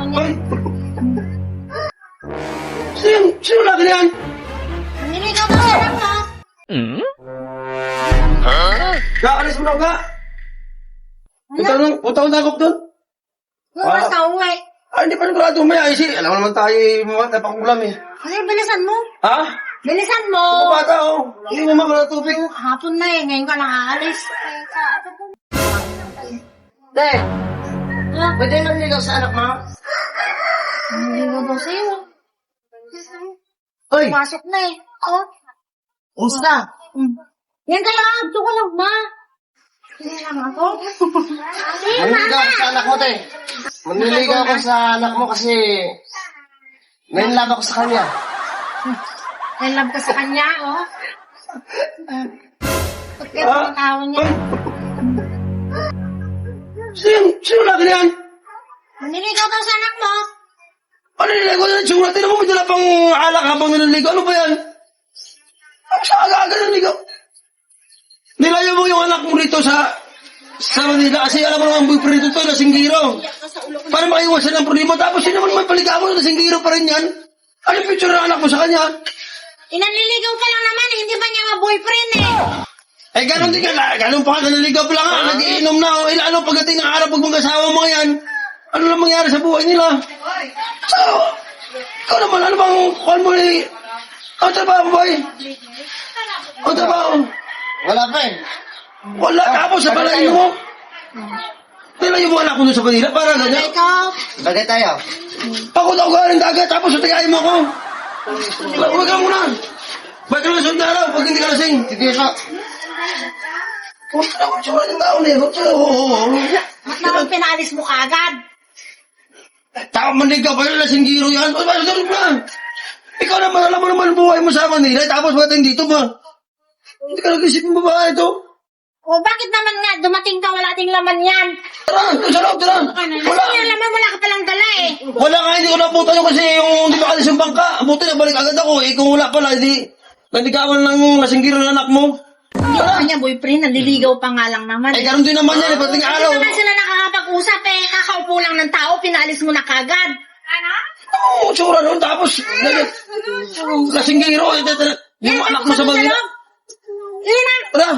niya. Sino laki na yan? Niligaw daw sa anak mo. Kaalis mo na ka? Punta ko takop doon. Bukas ka uwi. Hindi pa nagurado umaya. Alam mo naman tayo, mga napakulam eh. Kasi bilisan mo. Ha? Bilisan mo. Mga bata oh. Hindi mo makala tubig. Hapon na eh. Ngayon ka lang aalis. Te, Ha? pwede nanligaw sa anak mo? Niligaw daw sa'yo. Hoy, Pasok na eh. Oh. kumusta? Yan kaya abdo ko lang, ma. Hindi lang ako. Manliligaw ako sa anak mo, te. Manliligaw ako sa anak mo kasi may love ako sa kanya. I love ka sa kanya, oh. Bakit ang tao niya? Sino laki na yan? Niligaw daw sa anak mo. Ano nililigaw na yung natin mo? May dala pang alak habang nililigaw. Ano ba yan? Ang sa aga-aga nililigaw. Nilayo mo yung anak mo rito sa Manila kasi alam mo naman boyfriend ito, nasinggiro. Para makaiwasan ng problema. Tapos yun naman may paligaw mo, nasinggiro pa rin yan. Ano yung picture ng anak mo sa kanya? Inanliligaw ka lang naman, eh. Hindi ba niya nga boyfriend eh? Eh, ganun din ka na. Ganun pa ka naliligaw pa lang. Nagiinom na. Ano, pagdating ng araw, pag mag-asawa mo yan, ano lang mangyari sa buhay nila? So, ikaw naman, ano bang call mo eh? Ano trabaho, boy? Ano trabaho? Wala pa eh. Wala, tapos sa palayo mo. Nilayo mo anak mo doon sa Manila, para ganyan. Ikaw, Bagay tayo. Pagod ako galing dagat, tapos utigayin mo ako. Huwag ka muna. Bakit ka lang sundalo pag hindi ka lasing? Sige po. Huwag ka na kung tsura ng tao niya. ba't naman pinalis mo kagad? Taka manligaw pa yun, lasing giro yan. O, bakit sarap na? Ikaw naman, alam mo naman buhay mo sa Manila, tapos ba't dito ba? Hindi ka nag-isip ng babae ito. O bakit naman nga, dumating ka, wala ting laman yan? Tara, sa loob, tara. Kasi Wala. yung laman, wala ka palang dala eh. Wala nga, hindi ko napunta yung kasi yung hindi makalis yung bangka. Buti na balik agad ako eh. Kung wala pala, hindi naligawan ng lasinggiro ng anak mo. Hindi pa niya boyfriend, nandiligaw pa nga lang naman. Eh, ganun din naman yan eh. Pati nga araw. Hindi naman sila nakakapag-usap eh. Kakaupo lang ng tao, pinalis mo na kagad. Oo, tsura nun. Tapos, lasinggiro. Yung anak mo sa Manila. Yun na. Tara.